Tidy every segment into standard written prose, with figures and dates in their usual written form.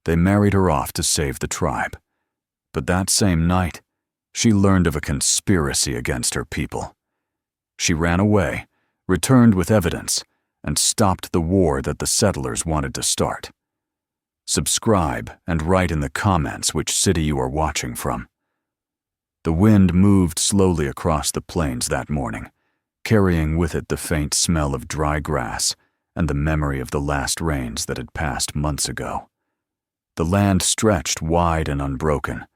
They married her off to save the tribe. But that same night, she learned of a conspiracy against her people. She ran away, returned with evidence, and stopped the war that the settlers wanted to start. Subscribe and write in the comments which city you are watching from. The wind moved slowly across the plains that morning, carrying with it the faint smell of dry grass and the memory of the last rains that had passed months ago. The land stretched wide and unbroken,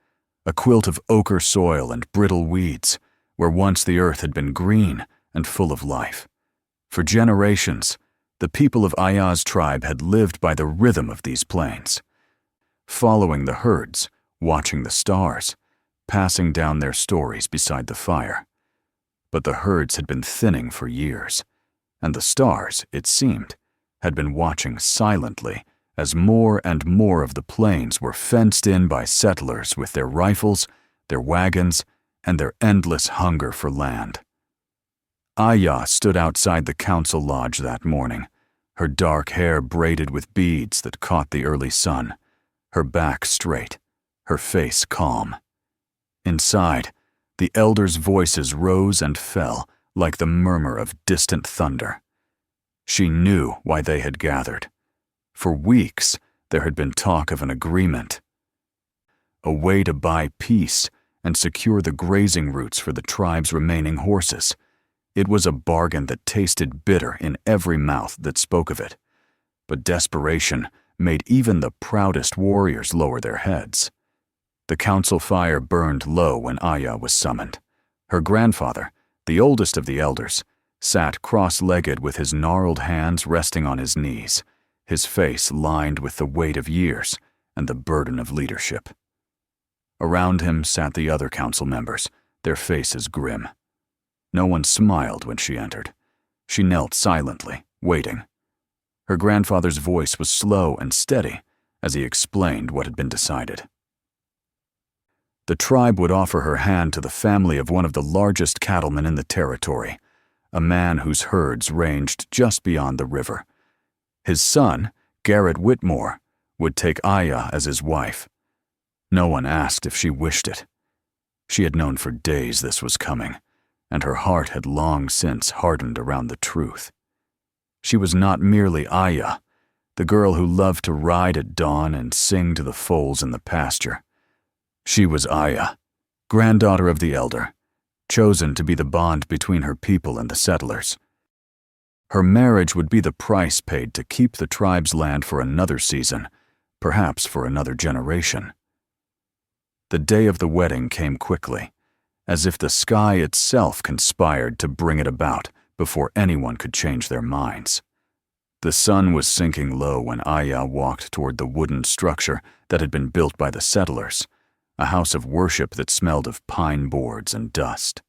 a quilt of ochre soil and brittle weeds, where once the earth had been green and full of life. For generations, the people of Aya's tribe had lived by the rhythm of these plains, following the herds, watching the stars, passing down their stories beside the fire. But the herds had been thinning for years, and the stars, it seemed, had been watching silently as more and more of the plains were fenced in by settlers with their rifles, their wagons, and their endless hunger for land. Aya stood outside the council lodge that morning, her dark hair braided with beads that caught the early sun, her back straight, her face calm. Inside, the elders' voices rose and fell like the murmur of distant thunder. She knew why they had gathered. For weeks, there had been talk of an agreement, a way to buy peace and secure the grazing routes for the tribe's remaining horses. It was a bargain that tasted bitter in every mouth that spoke of it, but desperation made even the proudest warriors lower their heads. The council fire burned low when Aya was summoned. Her grandfather, the oldest of the elders, sat cross-legged with his gnarled hands resting on his knees, his face lined with the weight of years and the burden of leadership. Around him sat the other council members, their faces grim. No one smiled when she entered. She knelt silently, waiting. Her grandfather's voice was slow and steady as he explained what had been decided. The tribe would offer her hand to the family of one of the largest cattlemen in the territory, a man whose herds ranged just beyond the river. His son, Garrett Whitmore, would take Aya as his wife. No one asked if she wished it. She had known for days this was coming, and her heart had long since hardened around the truth. She was not merely Aya, the girl who loved to ride at dawn and sing to the foals in the pasture. She was Aya, granddaughter of the elder, chosen to be the bond between her people and the settlers. Her marriage would be the price paid to keep the tribe's land for another season, perhaps for another generation. The day of the wedding came quickly, as if the sky itself conspired to bring it about before anyone could change their minds. The sun was sinking low when Aya walked toward the wooden structure that had been built by the settlers, a house of worship that smelled of pine boards and dust.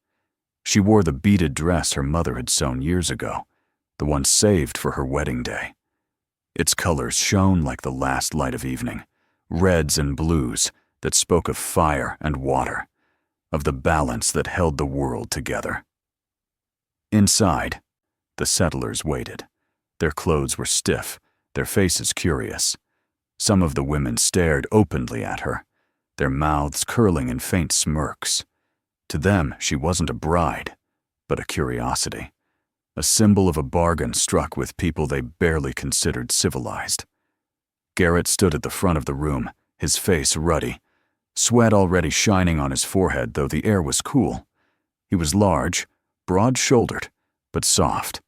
She wore the beaded dress her mother had sewn years ago, the one saved for her wedding day. Its colors shone like the last light of evening, reds and blues that spoke of fire and water, of the balance that held the world together. Inside, the settlers waited. Their clothes were stiff, their faces curious. Some of the women stared openly at her, their mouths curling in faint smirks. To them, she wasn't a bride, but a curiosity, a symbol of a bargain struck with people they barely considered civilized. Garrett stood at the front of the room, his face ruddy, sweat already shining on his forehead though the air was cool. He was large, broad-shouldered, but soft,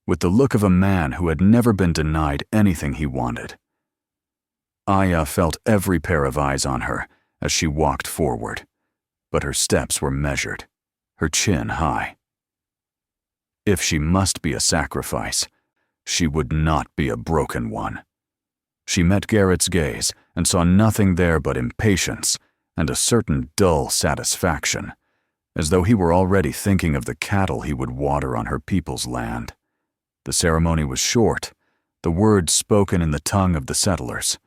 with the look of a man who had never been denied anything he wanted. Aya felt every pair of eyes on her as she walked forward, but her steps were measured, her chin high. If she must be a sacrifice, she would not be a broken one. She met Garrett's gaze and saw nothing there but impatience and a certain dull satisfaction, as though he were already thinking of the cattle he would water on her people's land. The ceremony was short, the words spoken in the tongue of the settlers.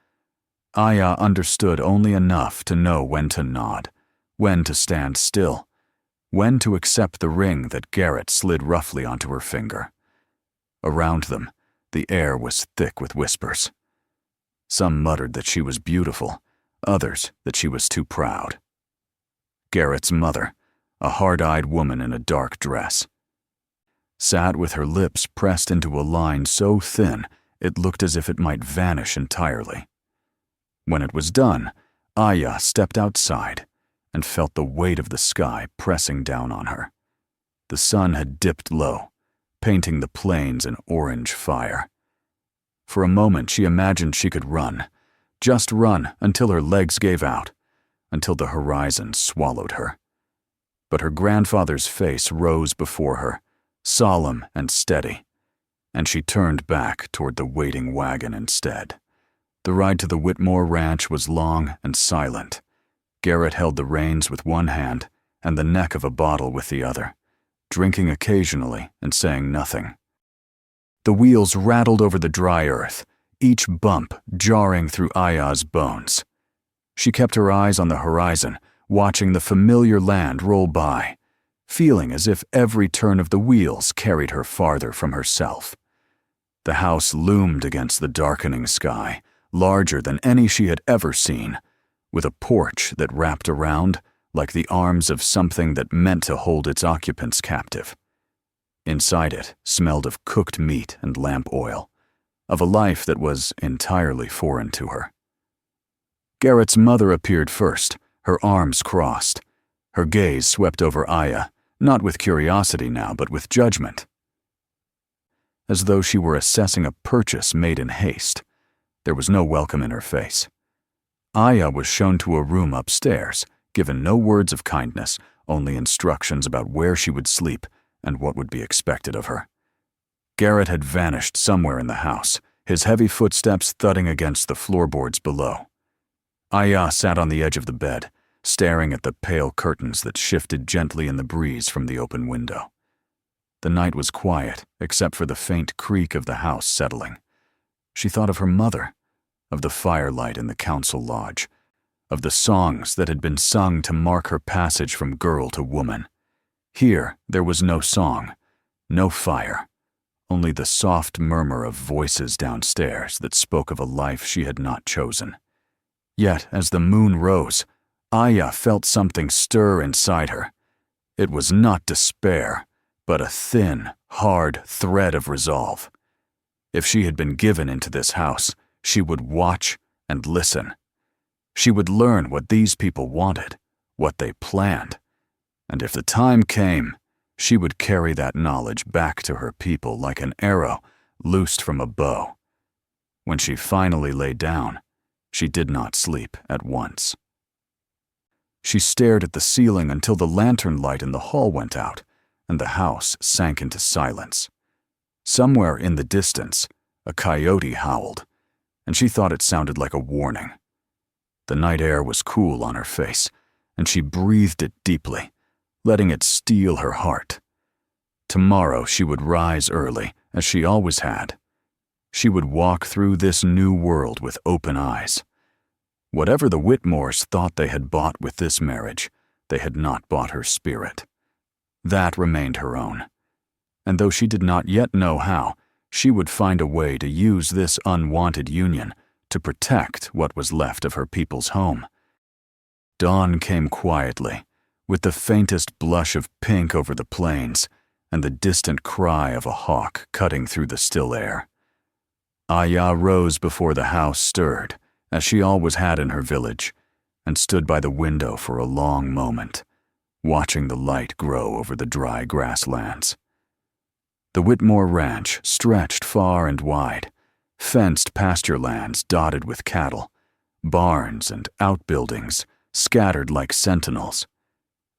Aya understood only enough to know when to nod, when to stand still, when to accept the ring that Garrett slid roughly onto her finger. Around them, the air was thick with whispers. Some muttered that she was beautiful, others that she was too proud. Garrett's mother, a hard-eyed woman in a dark dress, sat with her lips pressed into a line so thin it looked as if it might vanish entirely. When it was done, Aya stepped outside and felt the weight of the sky pressing down on her. The sun had dipped low, painting the plains in orange fire. For a moment she imagined she could run, just run until her legs gave out, until the horizon swallowed her. But her grandfather's face rose before her, solemn and steady, and she turned back toward the waiting wagon instead. The ride to the Whitmore Ranch was long and silent. Garrett held the reins with one hand and the neck of a bottle with the other, drinking occasionally and saying nothing. The wheels rattled over the dry earth, each bump jarring through Aya's bones. She kept her eyes on the horizon, watching the familiar land roll by, feeling as if every turn of the wheels carried her farther from herself. The house loomed against the darkening sky, larger than any she had ever seen, with a porch that wrapped around like the arms of something that meant to hold its occupants captive. Inside it smelled of cooked meat and lamp oil, of a life that was entirely foreign to her. Garrett's mother appeared first, her arms crossed. Her gaze swept over Aya, not with curiosity now, but with judgment, as though she were assessing a purchase made in haste. There was no welcome in her face. Aya was shown to a room upstairs, given no words of kindness, only instructions about where she would sleep and what would be expected of her. Garrett had vanished somewhere in the house, his heavy footsteps thudding against the floorboards below. Aya sat on the edge of the bed, staring at the pale curtains that shifted gently in the breeze from the open window. The night was quiet, except for the faint creak of the house settling. She thought of her mother, of the firelight in the council lodge, of the songs that had been sung to mark her passage from girl to woman. Here there was no song, no fire, only the soft murmur of voices downstairs that spoke of a life she had not chosen. Yet, as the moon rose, Aya felt something stir inside her. It was not despair, but a thin, hard thread of resolve. If she had been given into this house, she would watch and listen. She would learn what these people wanted, what they planned, and if the time came, she would carry that knowledge back to her people like an arrow loosed from a bow. When she finally lay down, she did not sleep at once. She stared at the ceiling until the lantern light in the hall went out, and the house sank into silence. Somewhere in the distance, a coyote howled, and she thought it sounded like a warning. The night air was cool on her face, and she breathed it deeply, letting it steel her heart. Tomorrow she would rise early, as she always had. She would walk through this new world with open eyes. Whatever the Whitmores thought they had bought with this marriage, they had not bought her spirit. That remained her own. And though she did not yet know how, she would find a way to use this unwanted union to protect what was left of her people's home. Dawn came quietly, with the faintest blush of pink over the plains and the distant cry of a hawk cutting through the still air. Aya rose before the house stirred, as she always had in her village, and stood by the window for a long moment, watching the light grow over the dry grasslands. The Whitmore Ranch stretched far and wide, fenced pasture lands dotted with cattle, barns and outbuildings scattered like sentinels.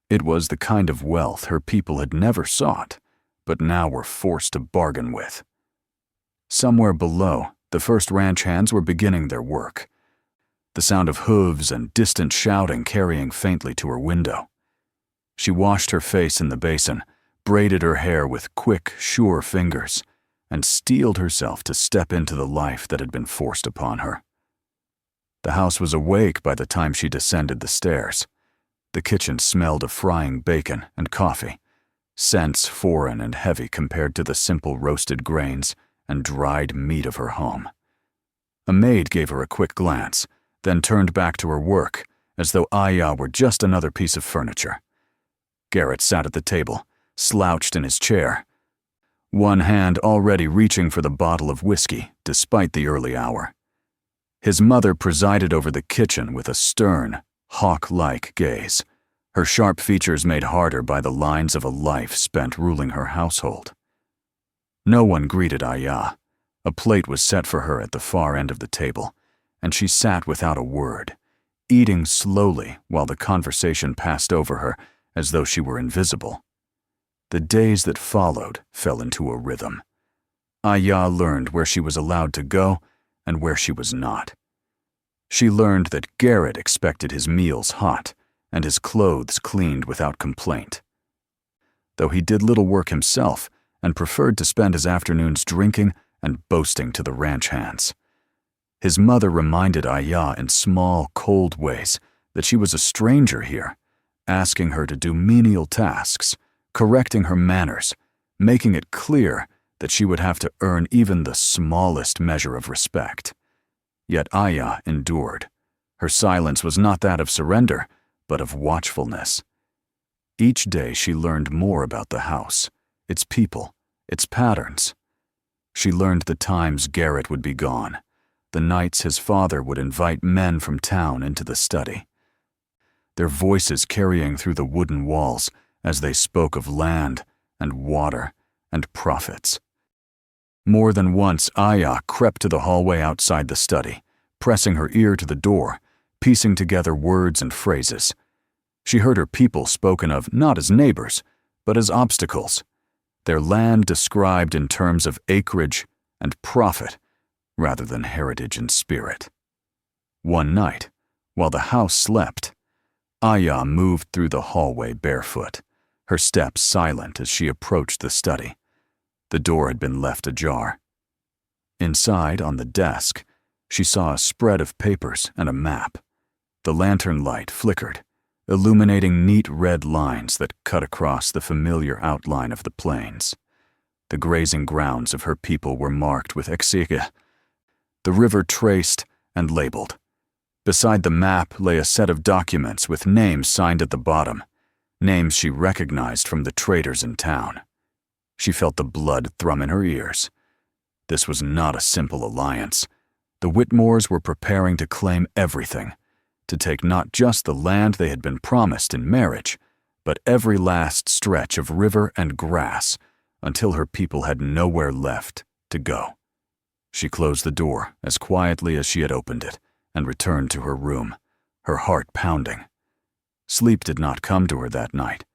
It was the kind of wealth her people had never sought, but now were forced to bargain with. Somewhere below, the first ranch hands were beginning their work, the sound of hooves and distant shouting carrying faintly to her window. She washed her face in the basin, braided her hair with quick, sure fingers, and steeled herself to step into the life that had been forced upon her. The house was awake by the time she descended the stairs. The kitchen smelled of frying bacon and coffee, scents foreign and heavy compared to the simple roasted grains and dried meat of her home. A maid gave her a quick glance, then turned back to her work, as though Aya were just another piece of furniture. Garrett sat at the table, slouched in his chair, one hand already reaching for the bottle of whiskey, despite the early hour. His mother presided over the kitchen with a stern, hawk-like gaze, her sharp features made harder by the lines of a life spent ruling her household. No one greeted Aya. A plate was set for her at the far end of the table, and she sat without a word, eating slowly while the conversation passed over her as though she were invisible. The days that followed fell into a rhythm. Aya learned where she was allowed to go and where she was not. She learned that Garrett expected his meals hot and his clothes cleaned without complaint. Though he did little work himself and preferred to spend his afternoons drinking and boasting to the ranch hands. His mother reminded Aya in small, cold ways that she was a stranger here, asking her to do menial tasks, correcting her manners, making it clear that she would have to earn even the smallest measure of respect. Yet Aya endured. Her silence was not that of surrender, but of watchfulness. Each day she learned more about the house, its people, its patterns. She learned the times Garrett would be gone, the nights his father would invite men from town into the study, their voices carrying through the wooden walls as they spoke of land and water and profits. More than once, Aya crept to the hallway outside the study, pressing her ear to the door, piecing together words and phrases. She heard her people spoken of not as neighbors, but as obstacles, their land described in terms of acreage and profit rather than heritage and spirit. One night, while the house slept, Aya moved through the hallway barefoot, her steps silent as she approached the study. The door had been left ajar. Inside, on the desk, she saw a spread of papers and a map. The lantern light flickered, illuminating neat red lines that cut across the familiar outline of the plains. The grazing grounds of her people were marked with exige, the river traced and labeled. Beside the map lay a set of documents with names signed at the bottom, names she recognized from the traders in town. She felt the blood thrum in her ears. This was not a simple alliance. The Whitmores were preparing to claim everything, to take not just the land they had been promised in marriage, but every last stretch of river and grass until her people had nowhere left to go. She closed the door as quietly as she had opened it and returned to her room, her heart pounding. Sleep did not come to her that night.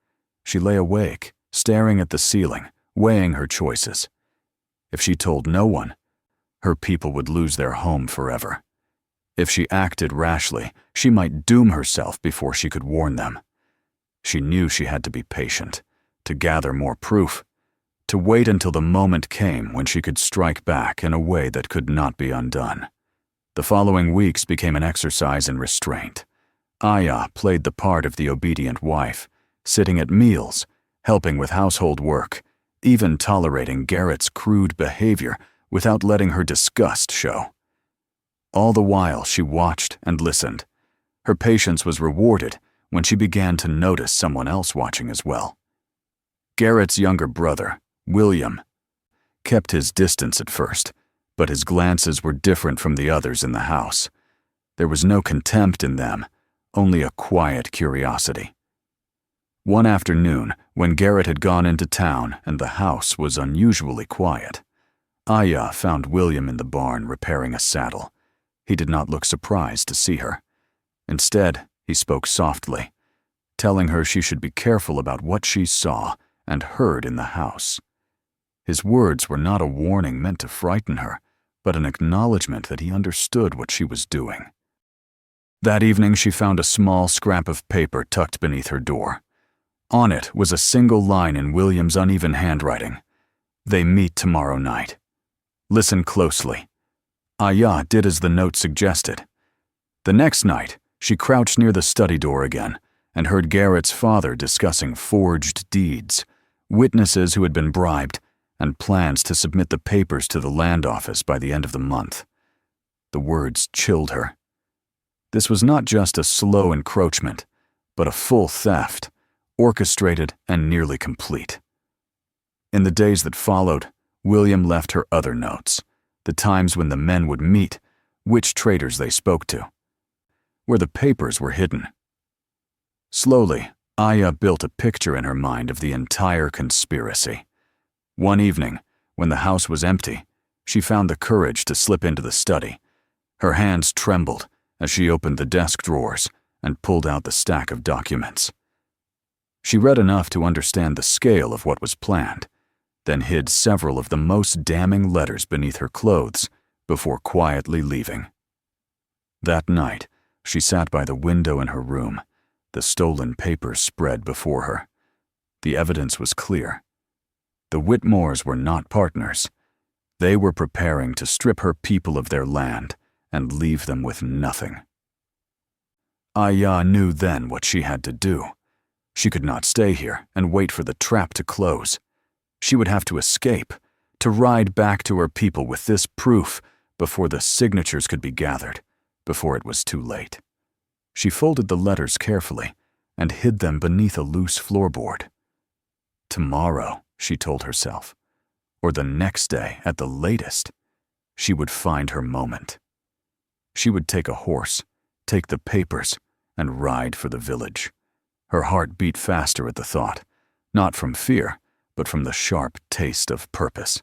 She lay awake, staring at the ceiling, weighing her choices. If she told no one, her people would lose their home forever. If she acted rashly, she might doom herself before she could warn them. She knew she had to be patient, to gather more proof, to wait until the moment came when she could strike back in a way that could not be undone. The following weeks became an exercise in restraint. Aya played the part of the obedient wife, sitting at meals, helping with household work, even tolerating Garrett's crude behavior without letting her disgust show. All the while she watched and listened. Her patience was rewarded when she began to notice someone else watching as well. Garrett's younger brother, William, kept his distance at first, but his glances were different from the others in the house. There was no contempt in them, only a quiet curiosity. One afternoon, when Garrett had gone into town and the house was unusually quiet, Aya found William in the barn repairing a saddle. He did not look surprised to see her. Instead, he spoke softly, telling her she should be careful about what she saw and heard in the house. His words were not a warning meant to frighten her, but an acknowledgement that he understood what she was doing. That evening she found a small scrap of paper tucked beneath her door. On it was a single line in William's uneven handwriting. "They meet tomorrow night. Listen closely." Aya did as the note suggested. The next night, she crouched near the study door again and heard Garrett's father discussing forged deeds, witnesses who had been bribed, and plans to submit the papers to the land office by the end of the month. The words chilled her. This was not just a slow encroachment, but a full theft, orchestrated and nearly complete. In the days that followed, William left her other notes, the times when the men would meet, which traitors they spoke to, where the papers were hidden. Slowly, Aya built a picture in her mind of the entire conspiracy. One evening, when the house was empty, she found the courage to slip into the study. Her hands trembled as she opened the desk drawers and pulled out the stack of documents. She read enough to understand the scale of what was planned, then hid several of the most damning letters beneath her clothes before quietly leaving. That night, she sat by the window in her room, the stolen papers spread before her. The evidence was clear. The Whitmores were not partners. They were preparing to strip her people of their land and leave them with nothing. Aya knew then what she had to do. She could not stay here and wait for the trap to close. She would have to escape, to ride back to her people with this proof before the signatures could be gathered, before it was too late. She folded the letters carefully and hid them beneath a loose floorboard. Tomorrow, she told herself, or the next day at the latest, she would find her moment. She would take a horse, take the papers, and ride for the village. Her heart beat faster at the thought, not from fear, but from the sharp taste of purpose.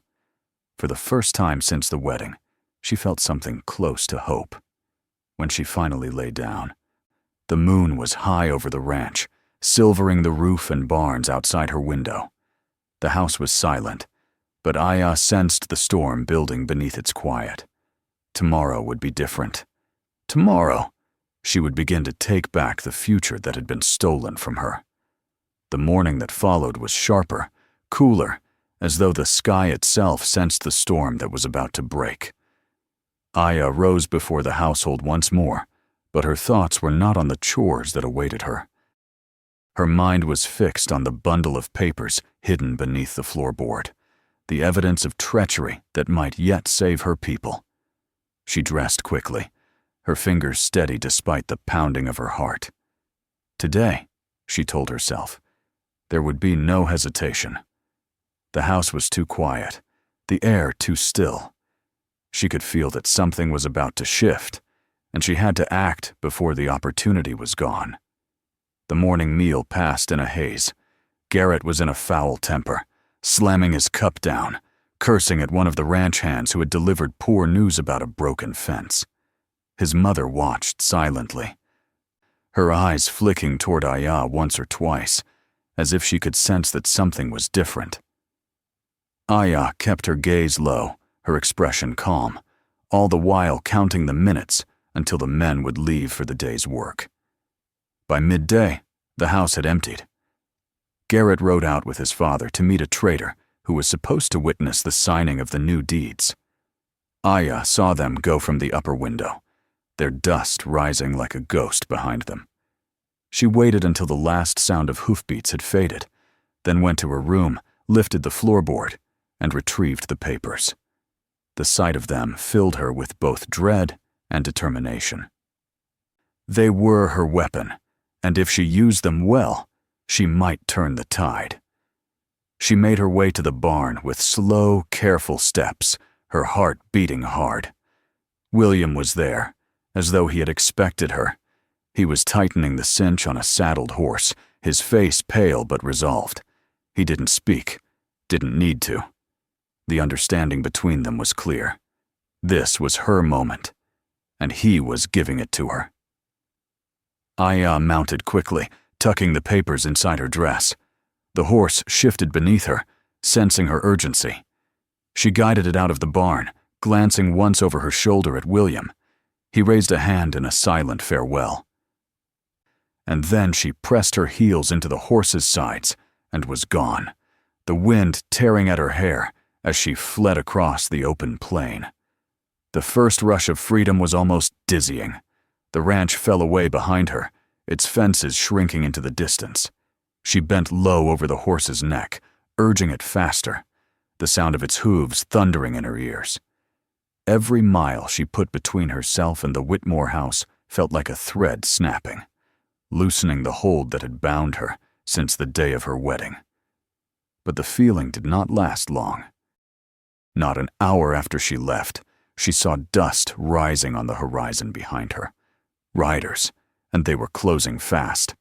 For the first time since the wedding, she felt something close to hope. When she finally lay down, the moon was high over the ranch, silvering the roof and barns outside her window. The house was silent, but Aya sensed the storm building beneath its quiet. Tomorrow would be different. Tomorrow, she would begin to take back the future that had been stolen from her. The morning that followed was sharper, cooler, as though the sky itself sensed the storm that was about to break. Aya rose before the household once more, but her thoughts were not on the chores that awaited her. Her mind was fixed on the bundle of papers hidden beneath the floorboard, the evidence of treachery that might yet save her people. She dressed quickly, her fingers steady despite the pounding of her heart. Today, she told herself, there would be no hesitation. The house was too quiet, the air too still. She could feel that something was about to shift, and she had to act before the opportunity was gone. The morning meal passed in a haze. Garrett was in a foul temper, slamming his cup down, cursing at one of the ranch hands who had delivered poor news about a broken fence. His mother watched silently, her eyes flicking toward Aya once or twice, as if she could sense that something was different. Aya kept her gaze low, her expression calm, all the while counting the minutes until the men would leave for the day's work. By midday, the house had emptied. Garrett rode out with his father to meet a trader who was supposed to witness the signing of the new deeds. Aya saw them go from the upper window, their dust rising like a ghost behind them. She waited until the last sound of hoofbeats had faded, then went to her room, lifted the floorboard, and retrieved the papers. The sight of them filled her with both dread and determination. They were her weapon, and if she used them well, she might turn the tide. She made her way to the barn with slow, careful steps, her heart beating hard. William was there, as though he had expected her. He was tightening the cinch on a saddled horse, his face pale but resolved. He didn't speak, didn't need to. The understanding between them was clear. This was her moment, and he was giving it to her. Aya mounted quickly, tucking the papers inside her dress. The horse shifted beneath her, sensing her urgency. She guided it out of the barn, glancing once over her shoulder at William. He raised a hand in a silent farewell. And then she pressed her heels into the horse's sides and was gone, the wind tearing at her hair as she fled across the open plain. The first rush of freedom was almost dizzying. The ranch fell away behind her, its fences shrinking into the distance. She bent low over the horse's neck, urging it faster, the sound of its hooves thundering in her ears. Every mile she put between herself and the Whitmore house felt like a thread snapping, loosening the hold that had bound her since the day of her wedding. But the feeling did not last long. Not an hour after she left, she saw dust rising on the horizon behind her. Riders, and they were closing fast.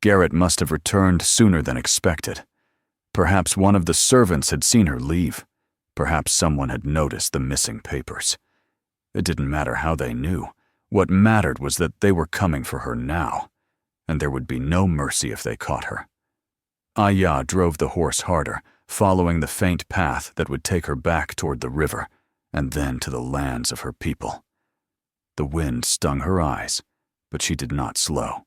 Garrett must have returned sooner than expected. Perhaps one of the servants had seen her leave. Perhaps someone had noticed the missing papers. It didn't matter how they knew. What mattered was that they were coming for her now, and there would be no mercy if they caught her. Aya drove the horse harder, following the faint path that would take her back toward the river, and then to the lands of her people. The wind stung her eyes, but she did not slow.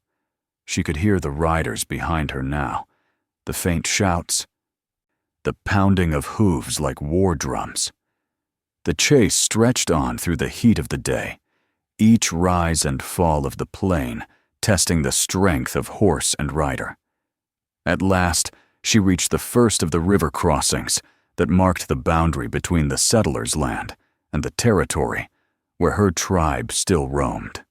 She could hear the riders behind her now, the faint shouts, the pounding of hooves like war drums. The chase stretched on through the heat of the day, each rise and fall of the plain testing the strength of horse and rider. At last, she reached the first of the river crossings that marked the boundary between the settlers' land and the territory where her tribe still roamed.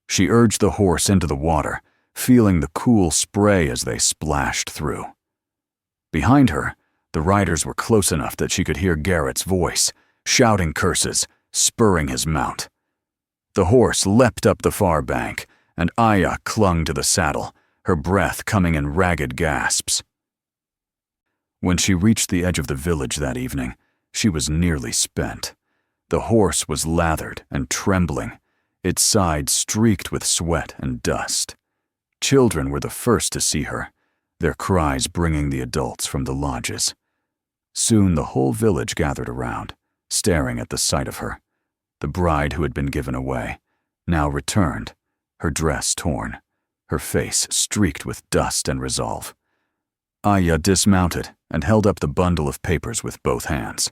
She urged the horse into the water, feeling the cool spray as they splashed through. Behind her, the riders were close enough that she could hear Garrett's voice, shouting curses, spurring his mount. The horse leapt up the far bank, and Aya clung to the saddle, her breath coming in ragged gasps. When she reached the edge of the village that evening, she was nearly spent. The horse was lathered and trembling, its sides streaked with sweat and dust. Children were the first to see her, their cries bringing the adults from the lodges. Soon the whole village gathered around, staring at the sight of her. The bride who had been given away, now returned, her dress torn, her face streaked with dust and resolve. Aya dismounted and held up the bundle of papers with both hands.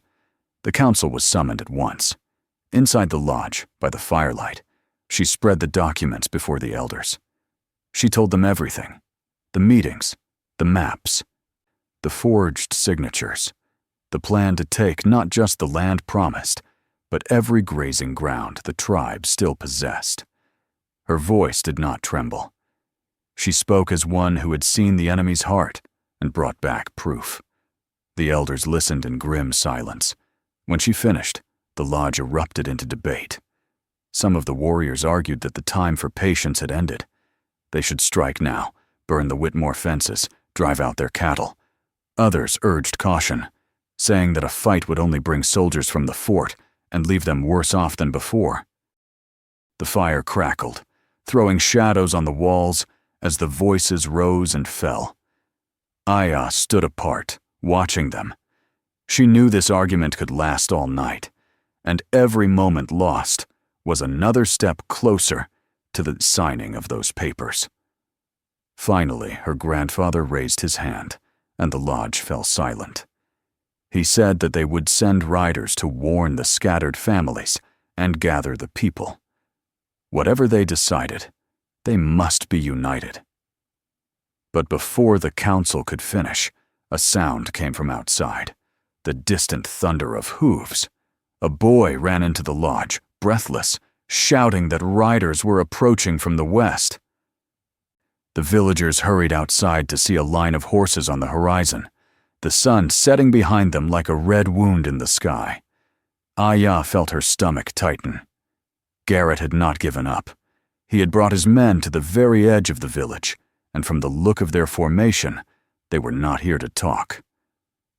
The council was summoned at once. Inside the lodge, by the firelight, she spread the documents before the elders. She told them everything: the meetings, the maps, the forged signatures, the plan to take not just the land promised, but every grazing ground the tribe still possessed. Her voice did not tremble. She spoke as one who had seen the enemy's heart and brought back proof. The elders listened in grim silence. When she finished, the lodge erupted into debate. Some of the warriors argued that the time for patience had ended. They should strike now, burn the Whitmore fences, drive out their cattle. Others urged caution, saying that a fight would only bring soldiers from the fort and leave them worse off than before. The fire crackled, throwing shadows on the walls as the voices rose and fell. Aya stood apart, watching them. She knew this argument could last all night, and every moment lost was another step closer to the signing of those papers. Finally, her grandfather raised his hand, and the lodge fell silent. He said that they would send riders to warn the scattered families and gather the people. Whatever they decided, they must be united. But before the council could finish, a sound came from outside, the distant thunder of hooves. A boy ran into the lodge, breathless, shouting that riders were approaching from the west. The villagers hurried outside to see a line of horses on the horizon, the sun setting behind them like a red wound in the sky. Aya felt her stomach tighten. Garrett had not given up. He had brought his men to the very edge of the village, and from the look of their formation, they were not here to talk.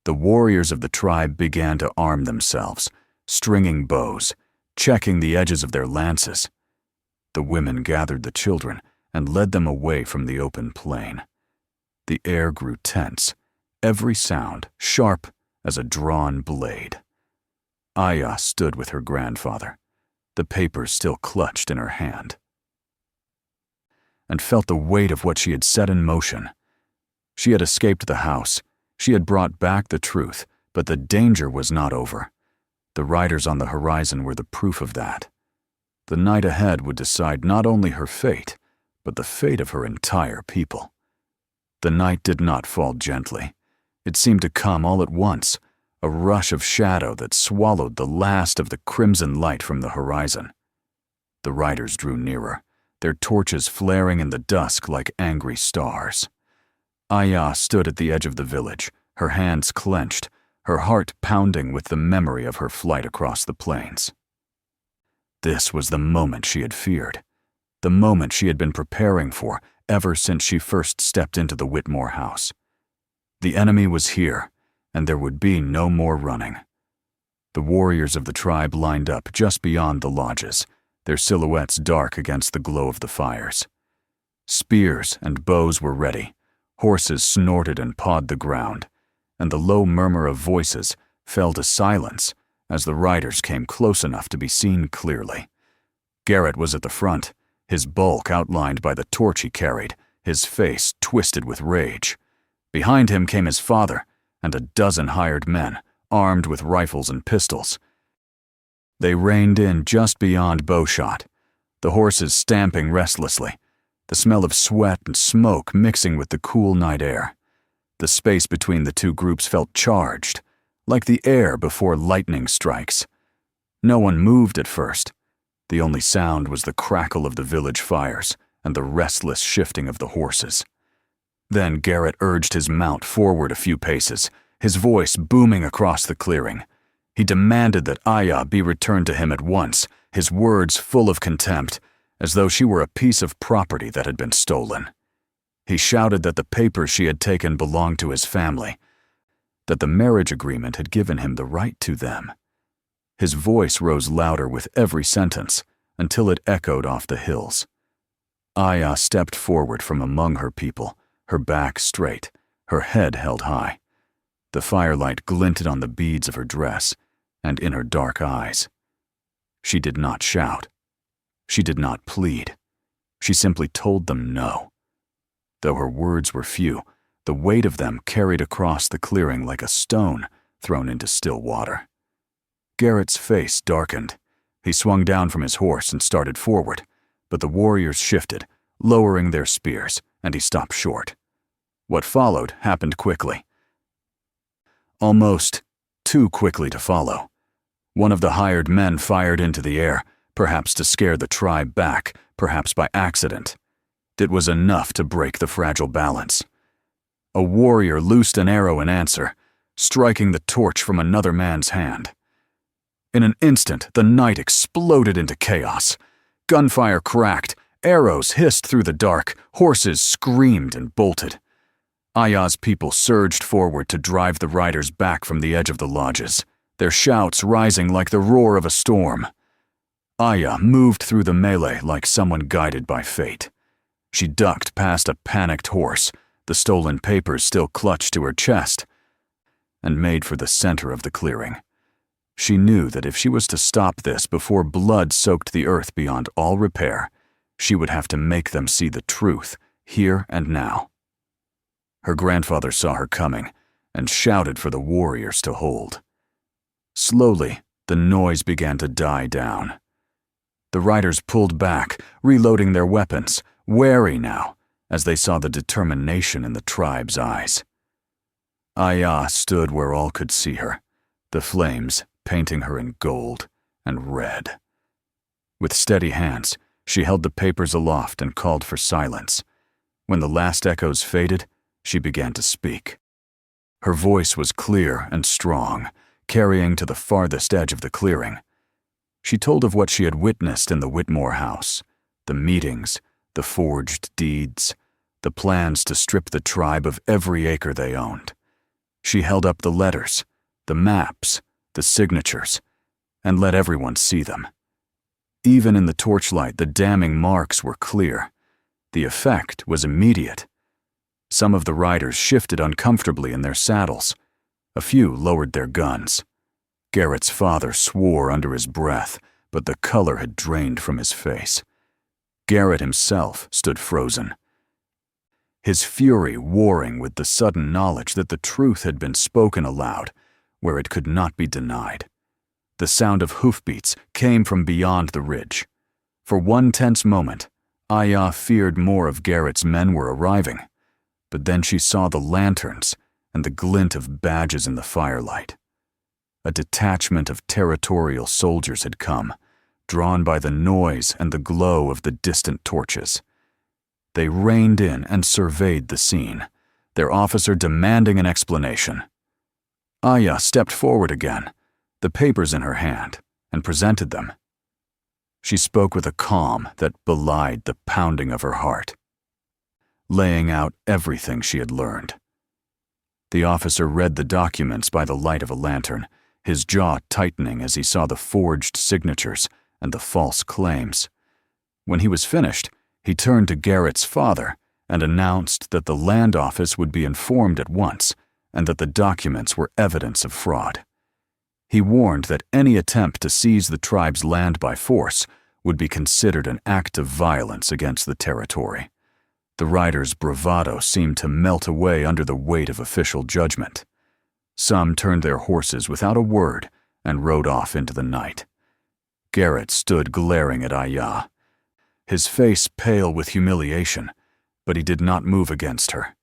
The warriors of the tribe began to arm themselves, stringing bows, checking the edges of their lances. The women gathered the children and led them away from the open plain. The air grew tense, every sound sharp as a drawn blade. Aya stood with her grandfather, the papers still clutched in her hand, and felt the weight of what she had set in motion. She had escaped the house. She had brought back the truth, but the danger was not over. The riders on the horizon were the proof of that. The night ahead would decide not only her fate, but the fate of her entire people. The night did not fall gently. It seemed to come all at once, a rush of shadow that swallowed the last of the crimson light from the horizon. The riders drew nearer, their torches flaring in the dusk like angry stars. Aya stood at the edge of the village, her hands clenched, her heart pounding with the memory of her flight across the plains. This was the moment she had feared, the moment she had been preparing for ever since she first stepped into the Whitmore house. The enemy was here, and there would be no more running. The warriors of the tribe lined up just beyond the lodges, their silhouettes dark against the glow of the fires. Spears and bows were ready, horses snorted and pawed the ground, and the low murmur of voices fell to silence as the riders came close enough to be seen clearly. Garrett was at the front, his bulk outlined by the torch he carried, his face twisted with rage. Behind him came his father and a dozen hired men, armed with rifles and pistols. They reined in just beyond bowshot, the horses stamping restlessly, the smell of sweat and smoke mixing with the cool night air. The space between the two groups felt charged, like the air before lightning strikes. No one moved at first. The only sound was the crackle of the village fires and the restless shifting of the horses. Then Garrett urged his mount forward a few paces, his voice booming across the clearing. He demanded that Aya be returned to him at once, his words full of contempt, as though she were a piece of property that had been stolen. He shouted that the papers she had taken belonged to his family, that the marriage agreement had given him the right to them. His voice rose louder with every sentence until it echoed off the hills. Aya stepped forward from among her people, her back straight, her head held high. The firelight glinted on the beads of her dress and in her dark eyes. She did not shout. She did not plead. She simply told them no. Though her words were few, the weight of them carried across the clearing like a stone thrown into still water. Garrett's face darkened. He swung down from his horse and started forward, but the warriors shifted, lowering their spears, and he stopped short. What followed happened quickly. Almost too quickly to follow. One of the hired men fired into the air, perhaps to scare the tribe back, perhaps by accident. It was enough to break the fragile balance. A warrior loosed an arrow in answer, striking the torch from another man's hand. In an instant, the night exploded into chaos. Gunfire cracked, arrows hissed through the dark, horses screamed and bolted. Aya's people surged forward to drive the riders back from the edge of the lodges, their shouts rising like the roar of a storm. Aya moved through the melee like someone guided by fate. She ducked past a panicked horse, the stolen papers still clutched to her chest, and made for the center of the clearing. She knew that if she was to stop this before blood soaked the earth beyond all repair, she would have to make them see the truth, here and now. Her grandfather saw her coming and shouted for the warriors to hold. Slowly, the noise began to die down. The riders pulled back, reloading their weapons, wary now, as they saw the determination in the tribe's eyes. Aya stood where all could see her, the flames painting her in gold and red. With steady hands, she held the papers aloft and called for silence. When the last echoes faded, she began to speak. Her voice was clear and strong, carrying to the farthest edge of the clearing. She told of what she had witnessed in the Whitmore house, the meetings, the forged deeds, the plans to strip the tribe of every acre they owned. She held up the letters, the maps, the signatures, and let everyone see them. Even in the torchlight, the damning marks were clear. The effect was immediate. Some of the riders shifted uncomfortably in their saddles. A few lowered their guns. Garrett's father swore under his breath, but the color had drained from his face. Garrett himself stood frozen, his fury warring with the sudden knowledge that the truth had been spoken aloud, where it could not be denied. The sound of hoofbeats came from beyond the ridge. For one tense moment, Aya feared more of Garrett's men were arriving, but then she saw the lanterns and the glint of badges in the firelight. a detachment of territorial soldiers had come, drawn by the noise and the glow of the distant torches. They reined in and surveyed the scene, their officer demanding an explanation. Aya stepped forward again, the papers in her hand, and presented them. She spoke with a calm that belied the pounding of her heart, laying out everything she had learned. The officer read the documents by the light of a lantern, his jaw tightening as he saw the forged signatures and the false claims. When he was finished, he turned to Garrett's father and announced that the land office would be informed at once and that the documents were evidence of fraud. He warned that any attempt to seize the tribe's land by force would be considered an act of violence against the territory. The rider's bravado seemed to melt away under the weight of official judgment. Some turned their horses without a word and rode off into the night. Garrett stood glaring at Aya, his face pale with humiliation, but he did not move against her.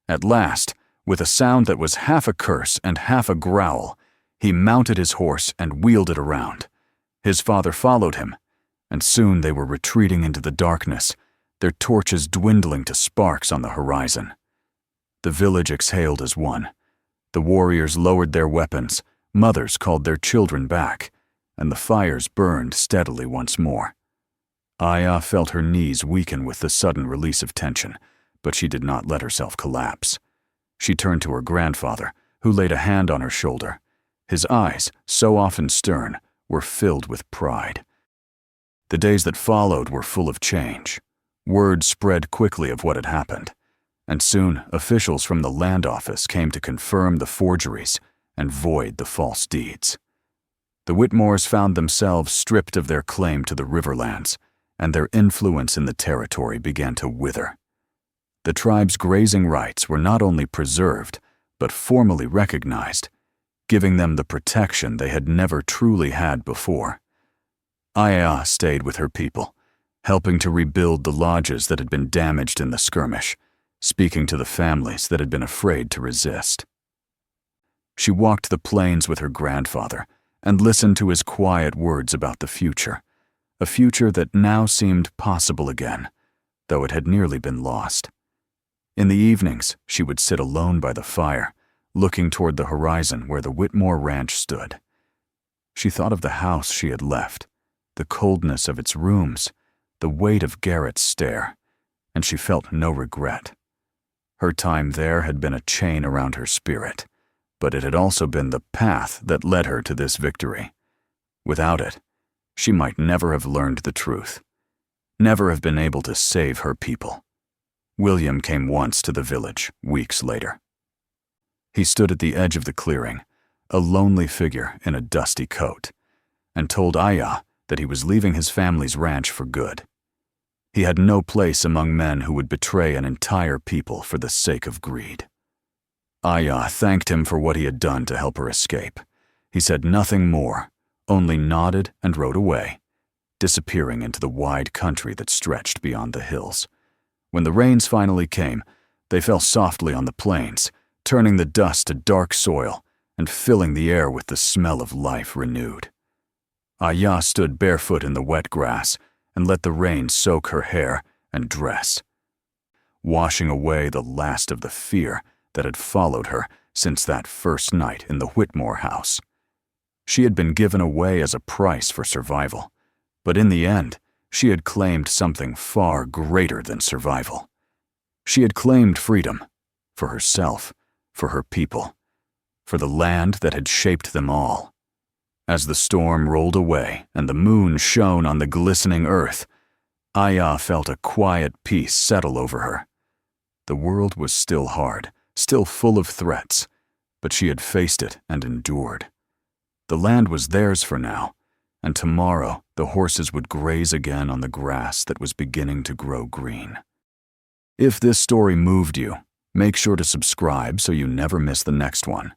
At last, with a sound that was half a curse and half a growl, he mounted his horse and wheeled it around. His father followed him, and soon they were retreating into the darkness, their torches dwindling to sparks on the horizon. The village exhaled as one. The warriors lowered their weapons, mothers called their children back, and the fires burned steadily once more. Aya felt her knees weaken with the sudden release of tension, but she did not let herself collapse. She turned to her grandfather, who laid a hand on her shoulder. His eyes, so often stern, were filled with pride. The days that followed were full of change. Word spread quickly of what had happened, and soon officials from the land office came to confirm the forgeries and void the false deeds. The Whitmores found themselves stripped of their claim to the Riverlands, and their influence in the territory began to wither. The tribe's grazing rights were not only preserved, but formally recognized, giving them the protection they had never truly had before. Aya stayed with her people, helping to rebuild the lodges that had been damaged in the skirmish, speaking to the families that had been afraid to resist. She walked the plains with her grandfather and listened to his quiet words about the future, a future that now seemed possible again, though it had nearly been lost. In the evenings, she would sit alone by the fire, looking toward the horizon where the Whitmore ranch stood. She thought of the house she had left, the coldness of its rooms, the weight of Garrett's stare, and she felt no regret. Her time there had been a chain around her spirit, but it had also been the path that led her to this victory. Without it, she might never have learned the truth, never have been able to save her people. William came once to the village, weeks later. He stood at the edge of the clearing, a lonely figure in a dusty coat, and told Aya that he was leaving his family's ranch for good. He had no place among men who would betray an entire people for the sake of greed. Aya thanked him for what he had done to help her escape. He said nothing more, only nodded and rode away, disappearing into the wide country that stretched beyond the hills. When the rains finally came, they fell softly on the plains, turning the dust to dark soil and filling the air with the smell of life renewed. Aya stood barefoot in the wet grass and let the rain soak her hair and dress, washing away the last of the fear that had followed her since that first night in the Whitmore house. She had been given away as a price for survival, but in the end, she had claimed something far greater than survival. She had claimed freedom, for herself, for her people, for the land that had shaped them all. As the storm rolled away and the moon shone on the glistening earth, Aya felt a quiet peace settle over her. The world was still hard, still full of threats, but she had faced it and endured. The land was theirs for now, and tomorrow the horses would graze again on the grass that was beginning to grow green. If this story moved you, make sure to subscribe so you never miss the next one.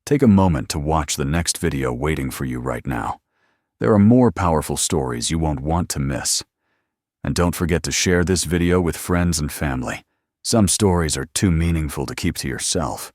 Take a moment to watch the next video waiting for you right now. There are more powerful stories you won't want to miss. And don't forget to share this video with friends and family. Some stories are too meaningful to keep to yourself.